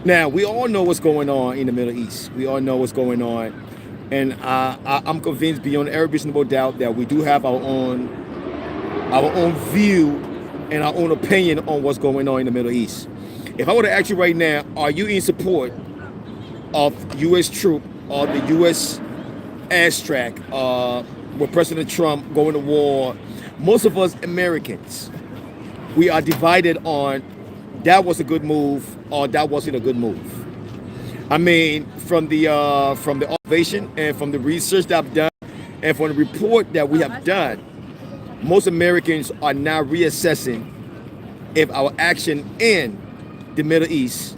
Now, we all know what's going on in the Middle East. We all know what's going on. And I'm convinced beyond every reasonable doubt that we do have our own view and our own opinion on what's going on in the Middle East. If I were to ask you right now, are you in support of U.S. troop or the U.S. airstrike with President Trump going to war? Most of us Americans, we are divided on that was a good move or that wasn't a good move. I mean, from the observation and from the research that I've done and from the report that we have done, most Americans are now reassessing if our action in the Middle East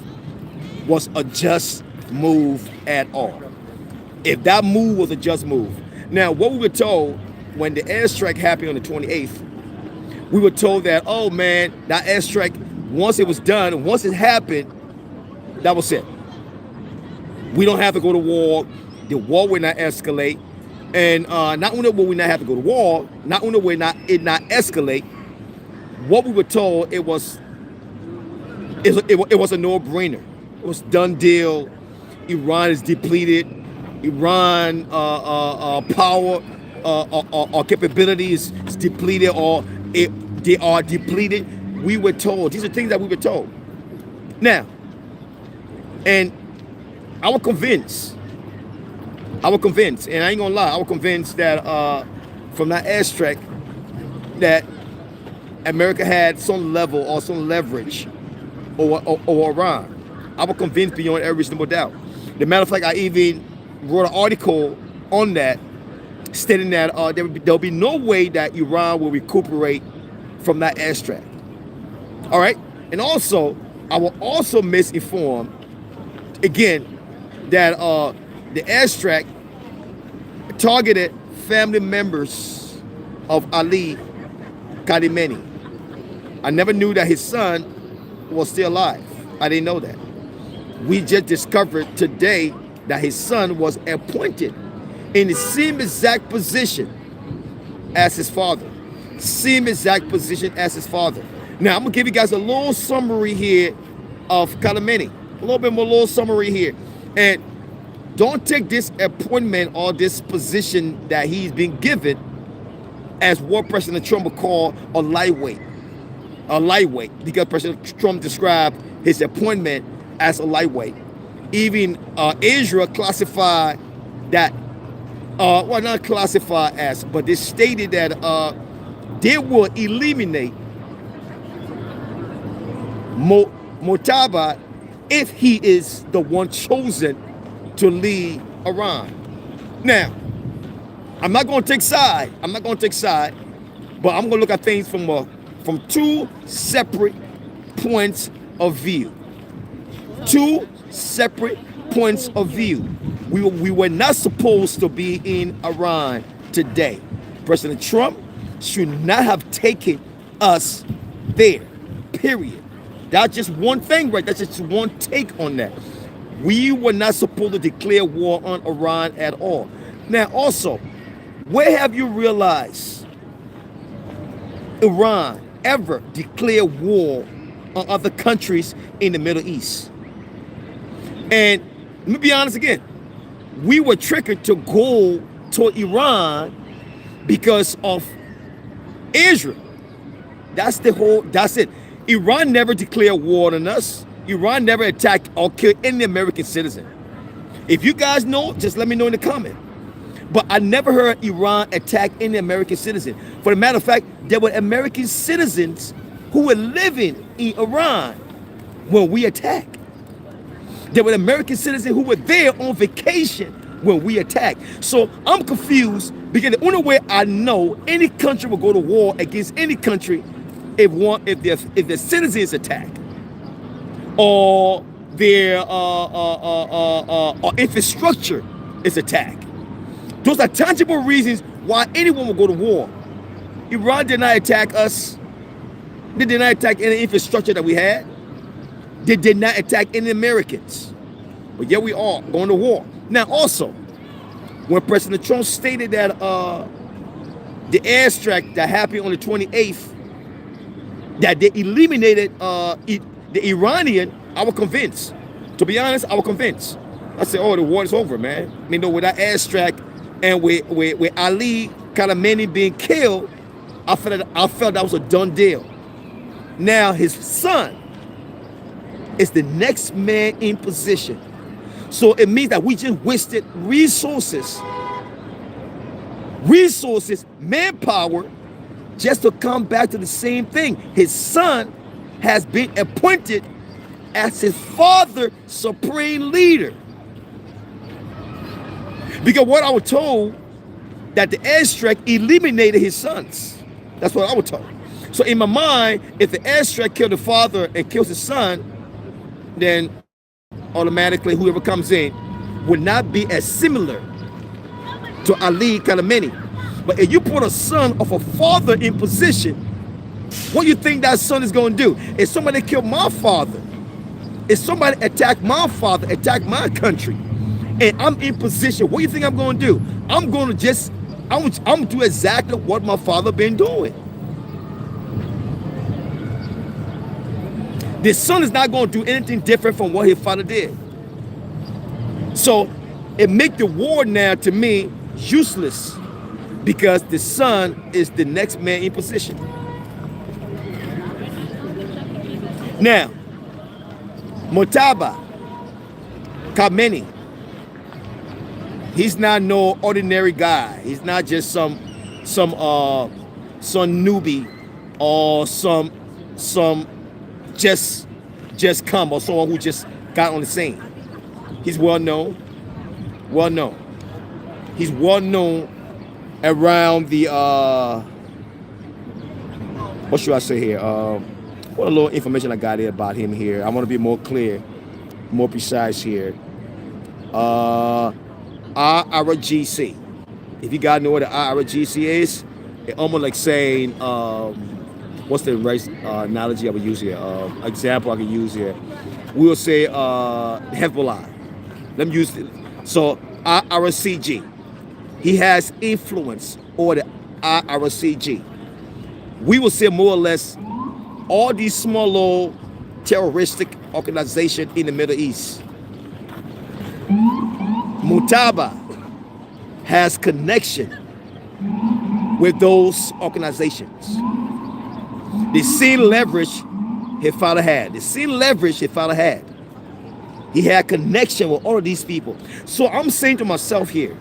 was a just move at all. If that move was a just move. Now, what we were told when the airstrike happened on the 28th, we were told that, oh man, that airstrike, once it was done, once it happened, that was it. We don't have to go to war. The war will not escalate. And not only will we not have to go to war, not only will it not escalate, what we were told it was a no-brainer. It was done deal. Iran is depleted. Iran power or capabilities is depleted, or they are depleted. We were told. These are things that we were told. Now, and I was convinced, and I ain't gonna lie, I was convinced that from that airstrike that America had some level or some leverage over Iran. I was convinced beyond every reasonable doubt. The matter of fact, I even wrote an article on that stating that there'll be no way that Iran will recuperate from that airstrike. All right? And also, I will also misinform, again, that the airstrike targeted family members of Ali Khamenei. I never knew that his son was still alive. I didn't know that. We just discovered today that his son was appointed in the same exact position as his father. Same exact position as his father. Now, I'm going to give you guys a little summary here of Khamenei. A little summary here. And don't take this appointment or this position that he's been given as what President Trump would call a lightweight. A lightweight, because President Trump described his appointment as a lightweight. Even Israel classified that, well, not classified as, but they stated that they will eliminate MOJTABA if he is the one chosen to lead Iran. Now, I'm not going to take side. But I'm going to look at things from two separate points of view. Two separate points of view. We were not supposed to be in Iran today. President Trump should not have taken us there, period. That's just one thing, right? That's just one take on that. We were not supposed to declare war on Iran at all. Now, also, where have you realized Iran ever declared war on other countries in the Middle East? And let me be honest again. We were triggered to go to Iran because of Israel. That's it. Iran never declared war on us. Iran never attacked or killed any American citizen. If you guys know, just let me know in the comment. But I never heard Iran attack any American citizen. For the matter of fact, there were American citizens who were living in Iran when we attacked. There were American citizens who were there on vacation when we attacked. So I'm confused because the only way I know any country will go to war against any country if their citizens attack or their infrastructure is attacked. Those are tangible reasons why anyone will go to war. Iran did not attack us. They did not attack any infrastructure that we had. They did not attack any Americans. But yet we are going to war. Now also, when President Trump stated that the airstrike that happened on the 28th, that they eliminated the Iranian, I was convinced. To be honest, I was convinced. I said, oh, the war is over, man. You know, with that airstrike and with Ali Khamenei being killed, I felt that was a done deal. Now his son is the next man in position. So it means that we just wasted resources, manpower, just to come back to the same thing. His son has been appointed as his father supreme leader. Because what I was told, that the airstrike eliminated his sons. That's what I was told. So in my mind, if the airstrike killed the father and kills his son, then automatically whoever comes in would not be as similar to Ali Khamenei. But if you put a son of a father in position, what do you think that son is going to do? If somebody killed my father, if somebody attacked my father, attacked my country, and I'm in position, what do you think I'm going to do? I'm going to do exactly what my father been doing. The son is not going to do anything different from what his father did. So it makes the war now, to me, useless, because the son is the next man in position. Now, MOJTABA Khamenei, he's not no ordinary guy. He's not just some newbie or some just come, or someone who just got on the scene. He's well known. He's well known around the what should I say here? What a little information I got here about him here. I want to be more clear, more precise here. IRGC. If you guys know what the IRGC is, it's almost like saying, what's the right analogy I would use here? Example I could use here. We will say Hezbollah. Let me use it. So IRCG. He has influence over the IRCG. We will say more or less all these small little terroristic organizations in the Middle East. MOJTABA has connection with those organizations. The same leverage his father had. He had connection with all of these people. So I'm saying to myself here,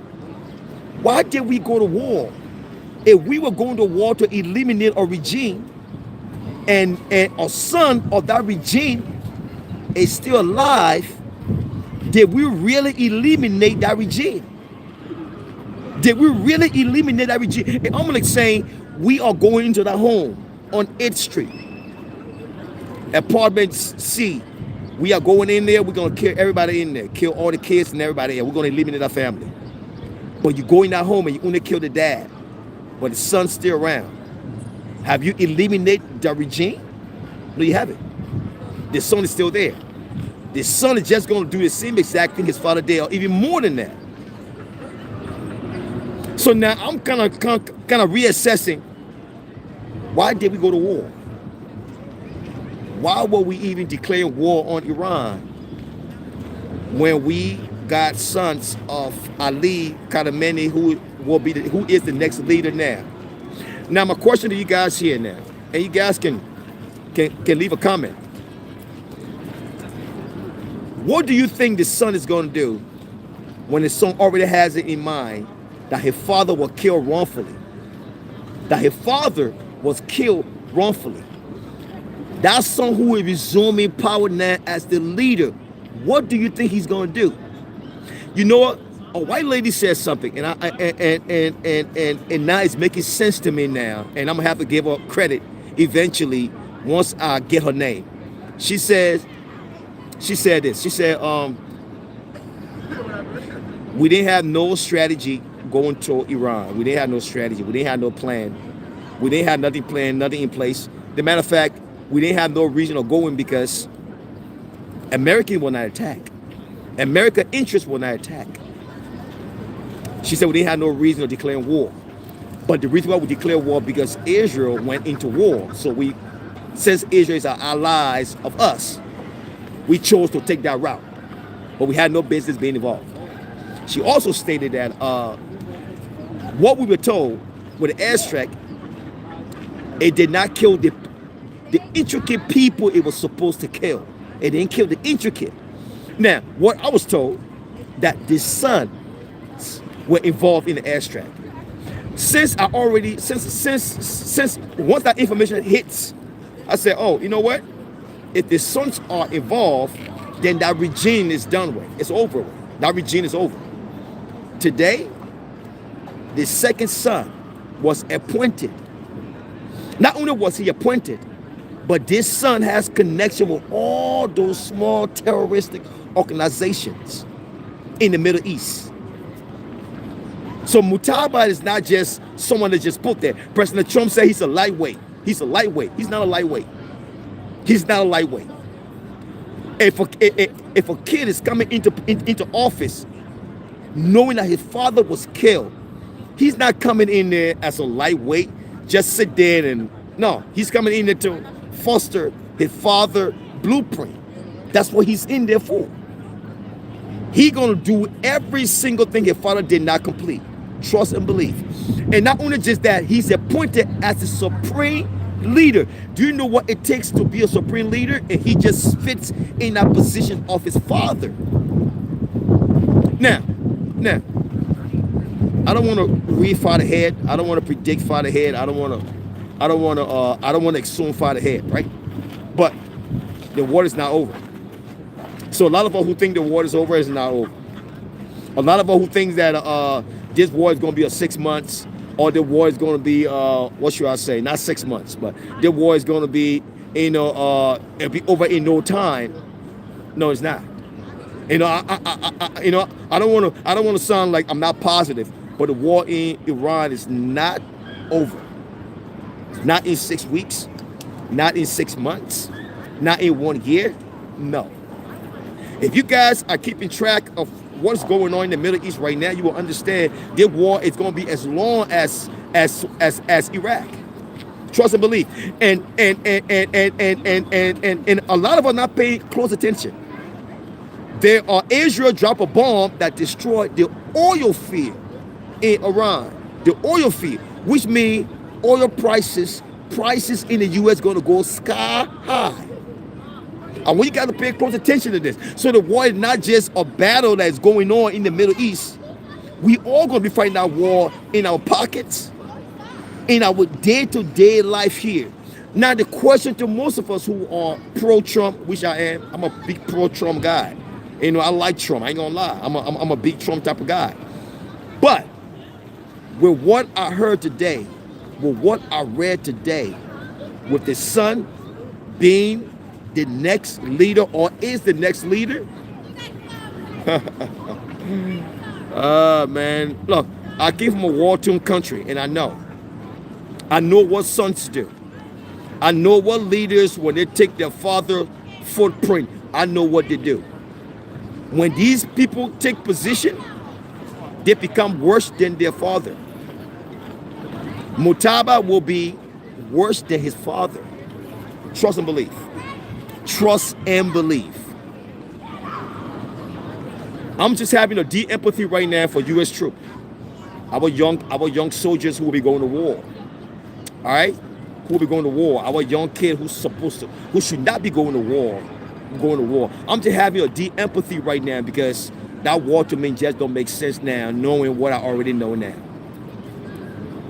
why did we go to war? If we were going to war to eliminate a regime, and a son of that regime is still alive, did we really eliminate that regime? Did we really eliminate that regime? And I'm like saying, we are going into the home on 8th Street, apartment C. We are going in there. We're going to kill everybody in there, kill all the kids and everybody there. We're going to eliminate our family. But you go in that home and you only kill the dad, but the son's still around. Have you eliminated the regime? No, you haven't. The son is still there. The son is just going to do the same exact thing his father did, or even more than that. So now I'm kind of reassessing, why did we go to war? Why were we even declaring war on Iran when we got sons of Ali Khamenei, who is the next leader now? Now my question to you guys here now, and you guys can leave a comment. What do you think the son is going to do when the son already has it in mind that his father was killed wrongfully? That his father was killed wrongfully. That son who is resuming power now as the leader, what do you think he's going to do? You know what? A white lady said something, and now it's making sense to me now, and I'm gonna have to give her credit eventually once I get her name. She said this. She said, we didn't have no strategy going to Iran. We didn't have no strategy. We didn't have no plan. We didn't have nothing planned, nothing in place. As a matter of fact, we didn't have no reason of going because Americans will not attack. American interests will not attack. She said we didn't have no reason of declaring war. But the reason why we declared war because Israel went into war. So since Israel is our allies of us, we chose to take that route. but we had no business being involved. She also stated that what we were told with the airstrike, it did not kill the intricate people it was supposed to kill. It didn't kill the intricate. Now, what I was told, that the sons were involved in the airstrike. Since once that information hits, I said, oh, you know what? If the sons are involved, then that regime is done with. It's over with. That regime is over. Today, the second son was appointed. Not only was he appointed, but this son has connection with all those small terroristic organizations in the Middle East. So MOJTABA is not just someone that just put there. President Trump said he's a lightweight. He's a lightweight. He's not a lightweight. He's not a lightweight. If a kid is coming into office knowing that his father was killed, he's not coming in there as a lightweight, just sit there and, no, he's coming in there to foster his father's blueprint. That's what he's in there for. He's gonna do every single thing his father did not complete. Trust and believe. And not only just that, he's appointed as the supreme leader. Do you know what it takes to be a supreme leader? And he just fits in that position of his father. Now, I don't want to read far ahead. I don't want to predict far ahead. I don't want to assume far ahead, right? But the war is not over. So a lot of us who think the war is over is not over. A lot of us who think that this war is going to be a 6 months, or the war is going to be what should I say? Not 6 months, but the war is going to be, it'll be over in no time. No, it's not. I don't want to sound like I'm not positive, but the war in Iran is not over. Not in 6 weeks, not in 6 months, not in 1 year. No. If you guys are keeping track of what's going on in the Middle East right now, you will understand this war is going to be as long as Iraq. Trust and believe. And a lot of us are not paying close attention. Israel dropped a bomb that destroyed the oil field in Iran. The oil field, which means oil prices in the U.S. going to go sky high. And we got to pay close attention to this. So the war is not just a battle that's going on in the Middle East. We all going to be fighting that war in our pockets, in our day-to-day life here. Now the question to most of us who are pro-Trump, which I am, I'm a big pro-Trump guy. I like Trump. I ain't gonna lie. I'm a big Trump type of guy. But with what I heard today, with what I read today, with the son being the next leader, or is the next leader, man, look, I came from a war-torn country, and I know what sons do. I know what leaders, when they take their father's footprint, I know what they do. When these people take position, they become worse than their father. MOJTABA will be worse than his father. Trust and believe. Trust and believe. I'm just having a deep empathy right now for U.S. troops. Our young soldiers who will be going to war. All right? Who will be going to war. Our young kid who should not be going to war. I'm just having a deep empathy right now, because that war to me just don't make sense now, knowing what I already know now.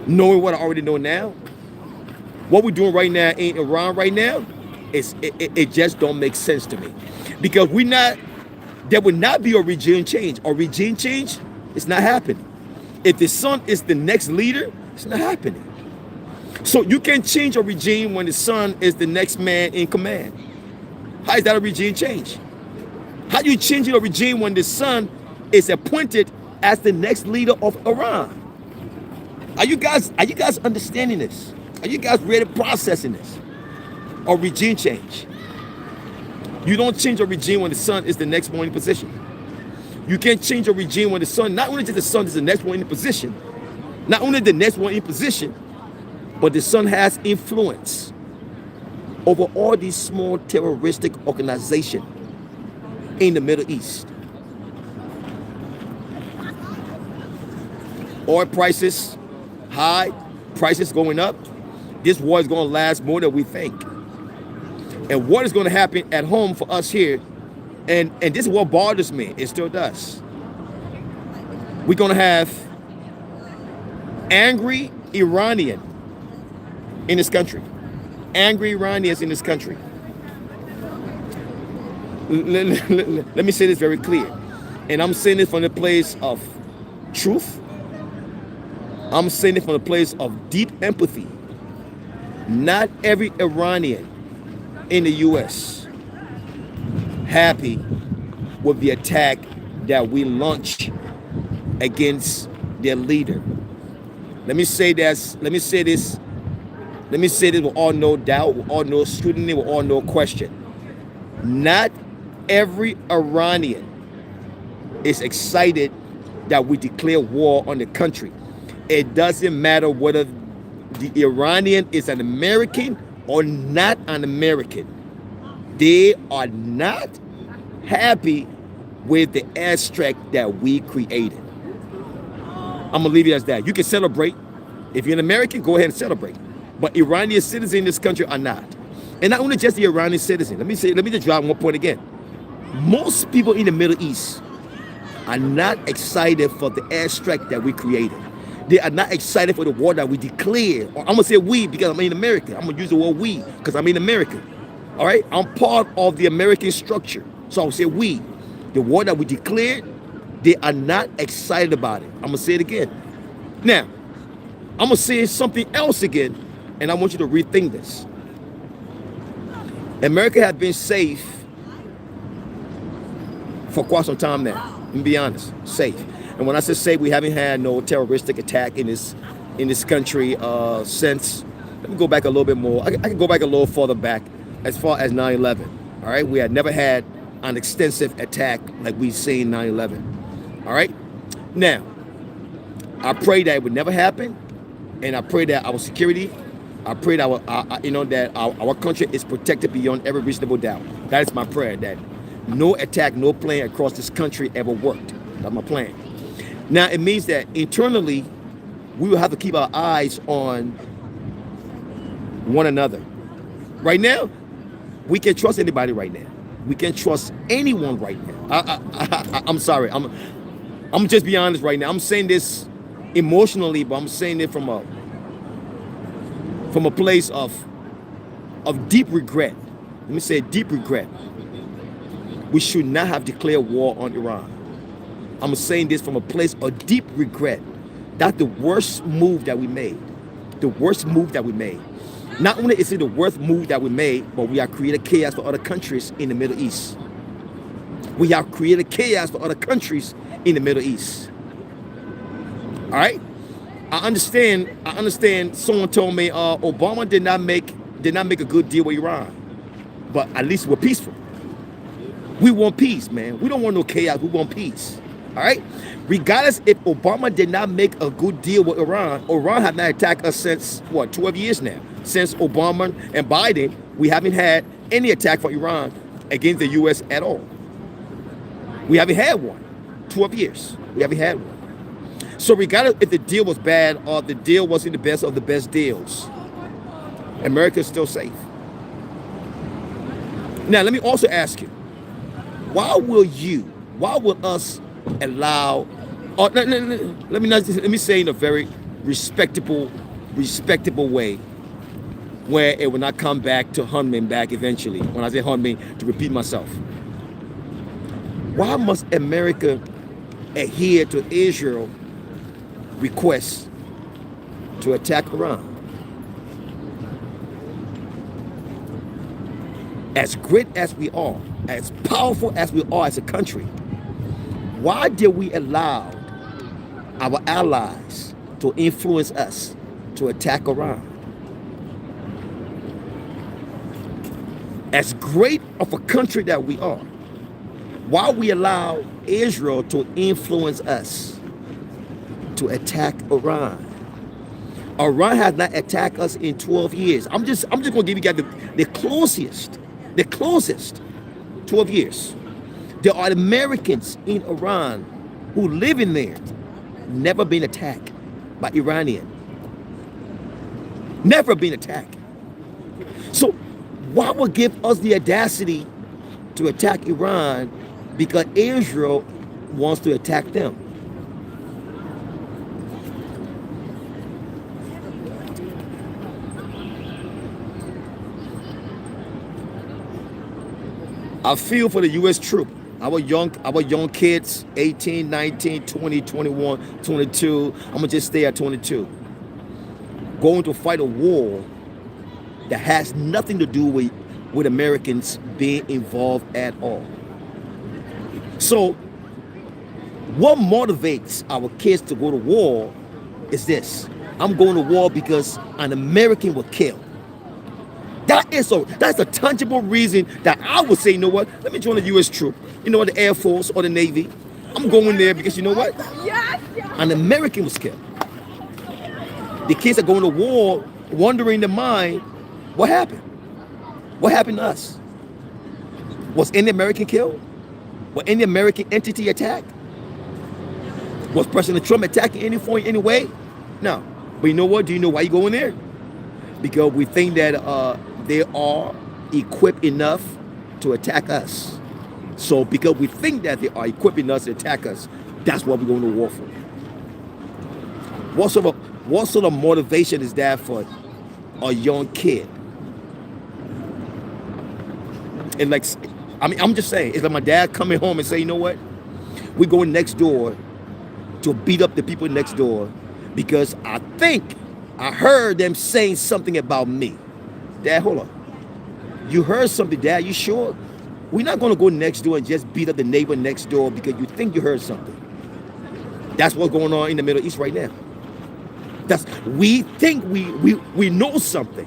Knowing what I already know now, what we're doing right now in Iran right now, it just don't make sense to me. Because there will not be a regime change. A regime change, it's not happening. If the son is the next leader, it's not happening. So you can't change a regime when the son is the next man in command. How is that a regime change? How do you change a regime when the son is appointed as the next leader of Iran? Are you guys understanding this? Are you guys really processing this? A regime change. You don't change a regime when the son is the next one in position. You can't change a regime when the son, not only just the son is the next one in position, not only the next one in position, but the son has influence over all these small terroristic organizations in the Middle East. Oil prices high, prices going up. This war is going to last more than we think. And what is going to happen at home for us here, and this is what bothers me, it still does. We're going to have angry Iranian in this country. Angry Iranians in this country. Let me say this very clear. And I'm saying it from the place of truth. I'm saying it from the place of deep empathy. Not every Iranian in the U.S. happy with the attack that we launched against their leader. Let me say this with all no doubt, with all no scrutiny, with all no question. Not every Iranian is excited that we declare war on the country. It doesn't matter whether the Iranian is an American or not an American. They are not happy with the airstrike that we created. I'm gonna leave it as that. You can celebrate. If you're an American, go ahead and celebrate. But Iranian citizens in this country are not. And not only just the Iranian citizen. Let me just drive one point again. Most people in the Middle East are not excited for the airstrike that we created. They are not excited for the war that we declared. Or I'm gonna say we because I'm in America. I'm gonna use the word we because I'm in America. All right, I'm part of the American structure. So I'll say we. The war that we declared, they are not excited about it. I'm gonna say it again. Now, I'm gonna say something else again, and I want you to rethink this. America has been safe for quite some time now. Let me be honest, safe. And when I say safe, we haven't had no terroristic attack in this country since. Let me go back a little bit more. I can go back a little further back, as far as 9/11. All right, we had never had an extensive attack like we've seen 9/11. All right. Now, I pray that it would never happen, and I pray that our security, I pray that our country is protected beyond every reasonable doubt. That is my prayer. That no attack, no plan across this country ever worked. That's my plan. Now, it means that internally, we will have to keep our eyes on one another. Right now, we can't trust anybody right now. We can't trust anyone right now. I'm sorry. I'm just be honest right now. I'm saying this emotionally, but I'm saying it from a place of deep regret. Let me say deep regret. We should not have declared war on Iran. I'm saying this from a place of deep regret. That's the worst move that we made. The worst move that we made. Not only is it the worst move that we made, but we have created chaos for other countries in the Middle East. We have created chaos for other countries in the Middle East. All right? I understand someone told me Obama did not make a good deal with Iran. But at least we're peaceful. We want peace, man. We don't want no chaos. We want peace. All right? Regardless if Obama did not make a good deal with Iran, Iran has not attacked us since, 12 years now. Since Obama and Biden, we haven't had any attack from Iran against the U.S. at all. We haven't had one. 12 years. We haven't had one. So regardless if the deal was bad or the deal wasn't the best of the best deals, America is still safe. Now, let me also ask you, why will us allow, or let me say in a very respectable way, where it will not come back to hunt me back eventually. When I say hunt me, to repeat myself. Why must America adhere to Israel's request to attack Iran? As great as we are, as powerful as we are as a country, why did we allow our allies to influence us to attack Iran? As great of a country that we are, why we allow Israel to influence us to attack Iran? Iran has not attacked us in 12 years. I'm just going to give you guys the closest 12 years. There are Americans in Iran who live in there, never been attacked. by Iranian. Never been attacked. So why would give us the audacity to attack Iran because Israel wants to attack them? I feel for the U.S. troop. Our young kids, 18, 19, 20, 21, 22. I'm gonna just stay at 22. Going to fight a war that has nothing to do with Americans being involved at all. So what motivates our kids to go to war is this. I'm going to war because an American was killed. That's a tangible reason that I would say, you know what, let me join the U.S. troop, you know what, the Air Force or the Navy. I'm going there because you know what? An American was killed. The kids are going to war wondering in their mind, what happened? What happened to us? Was any American killed? Was any American entity attacked? Was President Trump attacking any point, any way? No. But you know what? Do you know why you're going there? Because we think that they are equipped enough to attack us. So because we think that they are equipped enough to attack us, that's what we're going to war for. What sort of motivation is that for a young kid? And like, I mean, I'm just saying, it's like my dad coming home and say, you know what? We're going next door to beat up the people next door because I think I heard them saying something about me. Dad, hold on. You heard something, Dad? You sure? We're not going to go next door and just beat up the neighbor next door because you think you heard something. That's what's going on in the Middle East right now. We think we know something.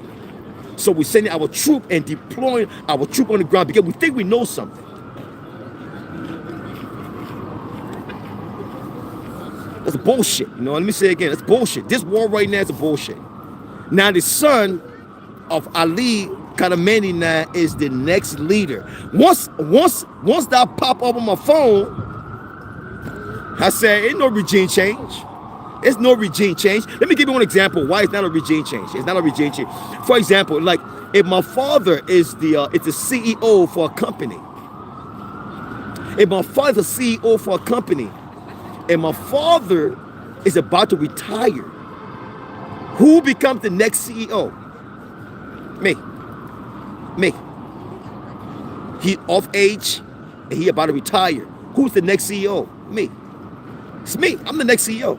So we're sending our troop and deploying our troop on the ground because we think we know something. That's bullshit. You know, let me say it again. That's bullshit. This war right now is a bullshit. Now the son of Ali Khamenei now is the next leader. Once that pop up on my phone, I said, ain't no regime change. It's no regime change. Let me give you one example why it's not a regime change. It's not a regime change. For example, like if my father is the CEO for a company, if my father's a CEO for a company, and my father is about to retire, who becomes the next CEO? Me. He off age and he about to retire. Who's the next CEO? Me. It's me. I'm the next CEO.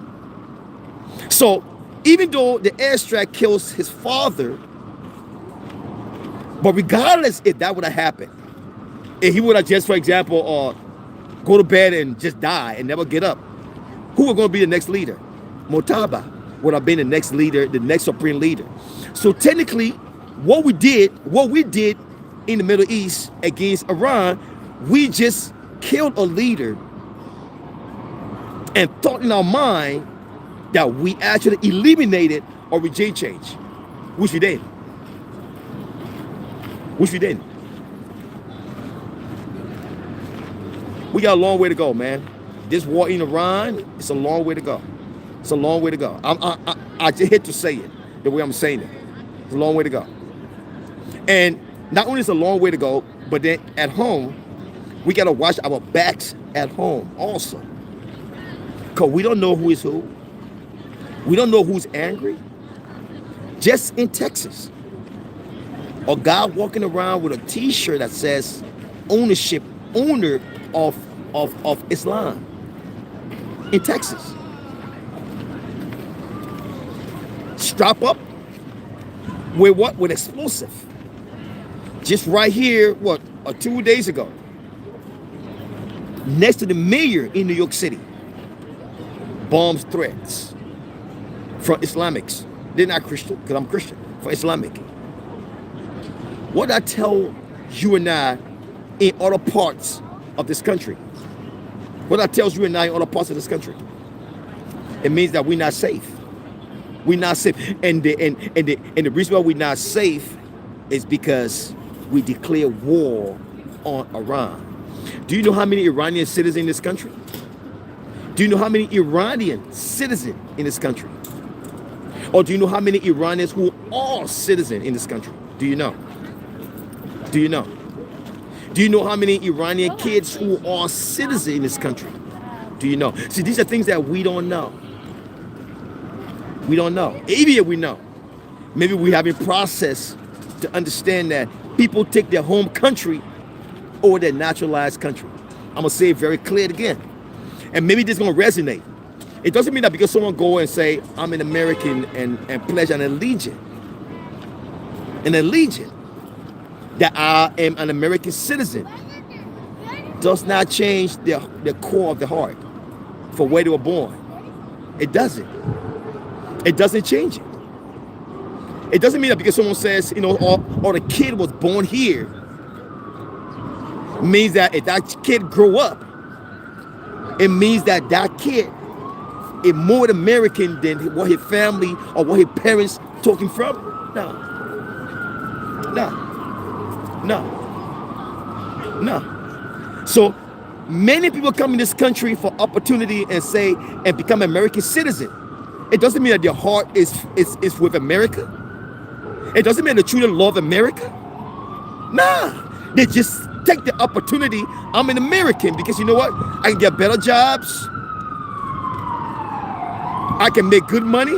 So even though the airstrike kills his father, but regardless if that would have happened, if he would have just, for example, go to bed and just die and never get up, who was going to be the next leader? MOJTABA would have been the next leader, the next supreme leader. So technically, what we did in the Middle East against Iran, we just killed a leader and thought in our mind that we actually eliminated a regime change, which we didn't. We got a long way to go, man. This war in Iran, it's a long way to go. It's a long way to go. I just hate to say it the way I'm saying it. It's a long way to go. And not only is it a long way to go, but then at home, we got to watch our backs at home also. Because we don't know who is who. We don't know who's angry. Just in Texas, a guy walking around with a t-shirt that says owner of Islam in Texas. Strap up with what? With explosive. Just right here, 2 days ago, next to the mayor in New York City, bombs threats from Islamics. They're not Christian, because I'm Christian, for Islamic. What I tell you and I in other parts of this country, what I tell you and I in other parts of this country, it means that we're not safe. We're not safe. And the reason why we're not safe is because we declare war on Iran. Do you know how many Iranian citizens in this country? Do you know how many Iranian citizens in this country? Or do you know how many Iranians who are citizens in this country? Do you know? Do you know? Do you know how many Iranian kids who are citizens in this country? Do you know? See, these are things that we don't know. We don't know. Maybe we know. Maybe we haven't processed to understand that people take their home country over their naturalized country. I'm going to say it very clear again. And maybe this is going to resonate. It doesn't mean that because someone go and say, I'm an American and pledge an allegiance, that I am an American citizen, does not change the core of the heart for where they were born. It doesn't. It doesn't change it. It doesn't mean that because someone says, you know, or the kid was born here, means that if that kid grow up, it means that that kid is more American than what his family or what his parents took him from. No. So many people come in this country for opportunity and say and become American citizen. It doesn't mean that their heart is with America. It doesn't mean they truly love America. Nah, they just take the opportunity. I'm an American because you know what? I can get better jobs. I can make good money.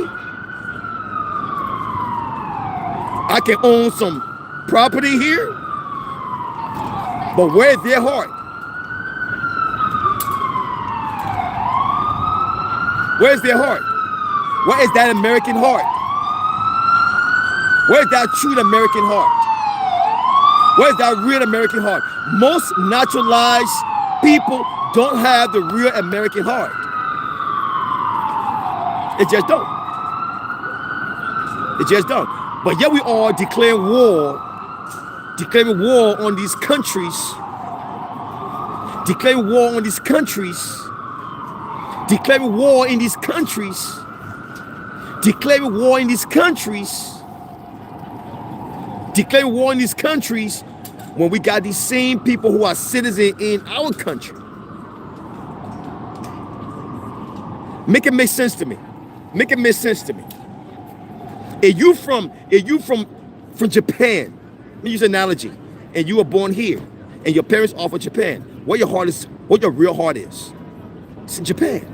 I can own some property here. But where's their heart? Where's their heart? Where is that American heart? Where's that true American heart? Where's that real American heart? Most naturalized people don't have the real American heart. It just don't. It just don't. But yet we are declaring war on these countries, declaring war on these countries, declaring war in these countries, declaring war in these countries, declaring war in these countries when we got these same people who are citizens in our country. Make it make sense to me. Make it make sense to me. If you from Japan, let me use an analogy, and you were born here, and your parents are from Japan, what your real heart is, it's in Japan.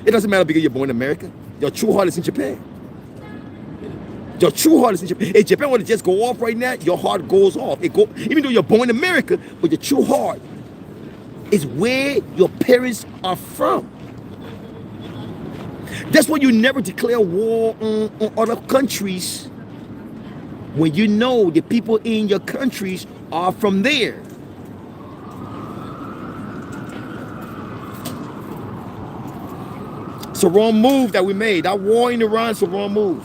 It doesn't matter because you're born in America. Your true heart is in Japan. Your true heart is in Japan. If Japan were to just go off right now, your heart goes off. Even though you're born in America, but your true heart is where your parents are from. That's why you never declare war on other countries when you know the people in your countries are from there. It's a wrong move that we made. That war in Iran is a wrong move.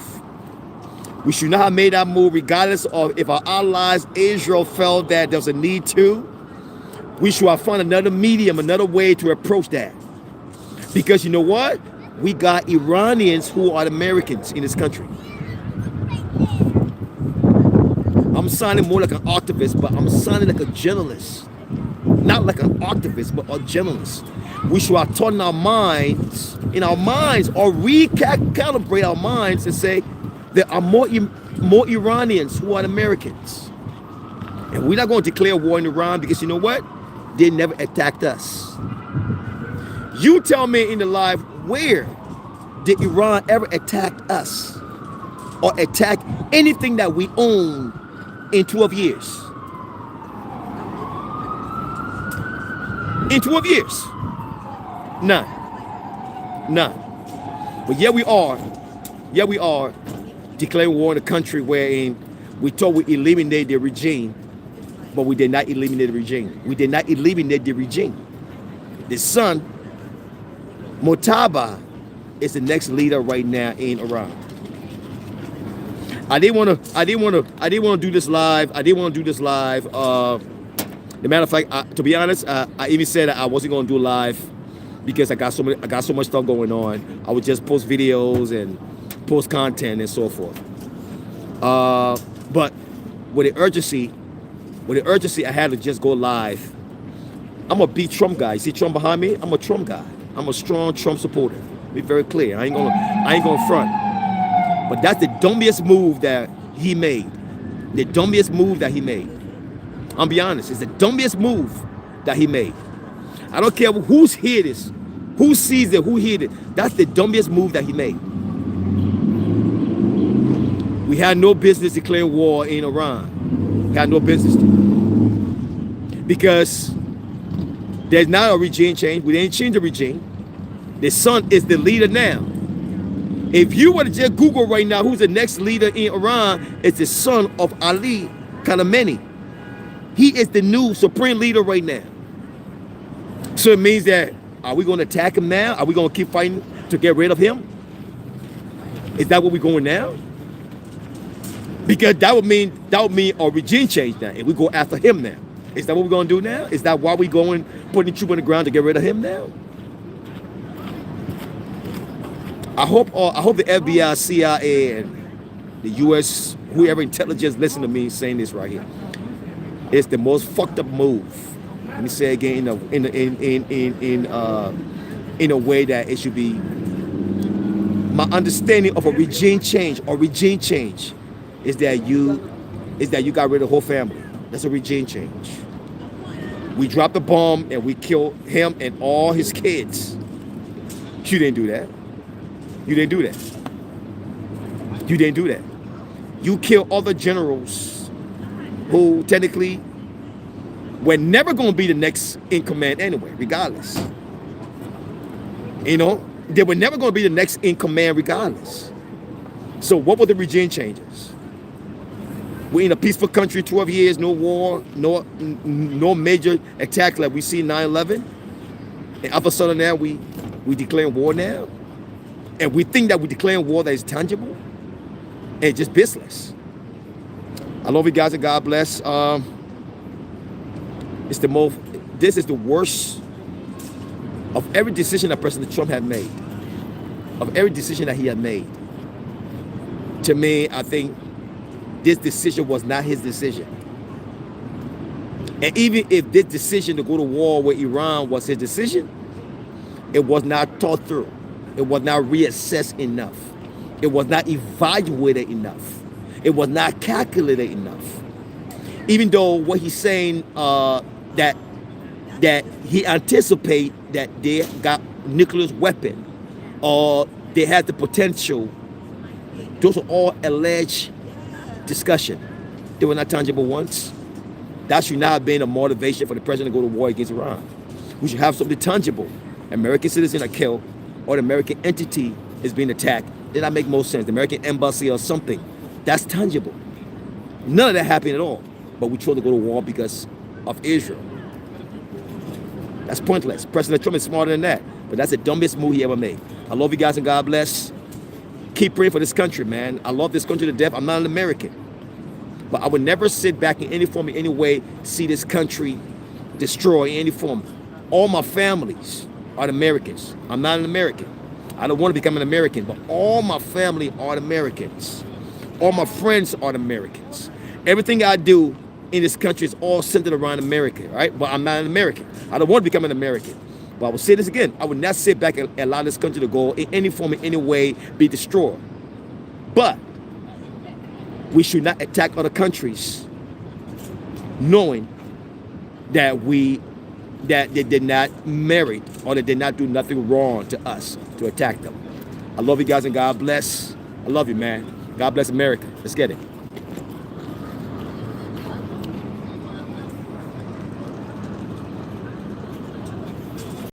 We should not have made that move regardless of if our allies, Israel, felt that there was a need to. We should have found another medium, another way to approach that. Because you know what? We got Iranians who are Americans in this country. I'm sounding more like an activist, but I'm sounding like a journalist. Not like an activist, but a journalist. We should have turned our minds, or recalibrate our minds and say there are more Iranians who are Americans. And we're not going to declare war in Iran because you know what? They never attacked us. You tell me in the live, where did Iran ever attack us or attack anything that we own in 12 years? In 12 years. None. But yet we are declaring war in a country wherein we thought we eliminated the regime, but we did not eliminate the regime. We did not eliminate the regime. The son, MOJTABA, is the next leader right now in Iran. I didn't want to do this live. The matter of fact, to be honest, I even said that I wasn't going to do live because I got so much stuff going on. I would just post videos and post content and so forth. But with the urgency, I had to just go live. I'm a big Trump guy. You see Trump behind me? I'm a Trump guy. I'm a strong Trump supporter. Be very clear. I ain't gonna front. But that's the dumbest move that he made. The dumbest move that he made. I'll be honest, it's the dumbest move that he made. I don't care who's heard this, who sees it, who heard it. That's the dumbest move that he made. We had no business declaring war in Iran. We had no business to. Because there's not a regime change. We didn't change the regime. The son is the leader now. If you were to just Google right now who's the next leader in Iran, it's the son of Ali Khamenei. He is the new supreme leader right now. So it means that, are we going to attack him now? Are we going to keep fighting to get rid of him? Is that what we're going now? Because that would mean a regime change now. If we go after him now, is that what we're going to do now? Is that why we're going putting troops on the ground to get rid of him now? I hope the FBI, CIA, and the U.S., whoever intelligence listen to me saying this right here. It's the most fucked up move. Let me say again in a way that it should be. My understanding of a regime change is that you got rid of the whole family. That's a regime change. We dropped the bomb and we killed him and all his kids. You didn't do that. You didn't do that. You didn't do that. You killed other generals who technically were never going to be the next in command anyway, regardless. You know, they were never going to be the next in command regardless. So what were the regime changes? We're in a peaceful country, 12 years, no war, no major attacks like we see 9/11. And all of a sudden now we declare war now. And we think that we're declaring war that is tangible and just business. I love you guys and God bless. This is the worst of every decision that President Trump had made. Of every decision that he had made. To me, I think this decision was not his decision. And even if this decision to go to war with Iran was his decision, it was not thought through. It was not reassessed enough. It was not evaluated enough. It was not calculated enough. Even though what he's saying that he anticipate that they got nuclear weapon or they had the potential, those are all alleged discussion. They were not tangible ones. That should not have been a motivation for the president to go to war against Iran. We should have something tangible. American citizens are killed or the American entity is being attacked. Then that make most sense. The American embassy or something. That's tangible. None of that happened at all. But we chose to go to war because of Israel. That's pointless. President Trump is smarter than that. But that's the dumbest move he ever made. I love you guys and God bless. Keep praying for this country, man. I love this country to death. I'm not an American. But I would never sit back in any form, in any way, see this country destroyed in any form. All my families are Americans. I'm not an American. I don't want to become an American, but all my family are Americans. All my friends are Americans. Everything I do in this country is all centered around America, right? But I'm not an American. I don't want to become an American. But I will say this again. I would not sit back and allow this country to go in any form, in any way, be destroyed. But we should not attack other countries knowing that they did not merit or they did not do nothing wrong to us to attack them. I love you guys and God bless. I love you, man. God bless America. Let's get it.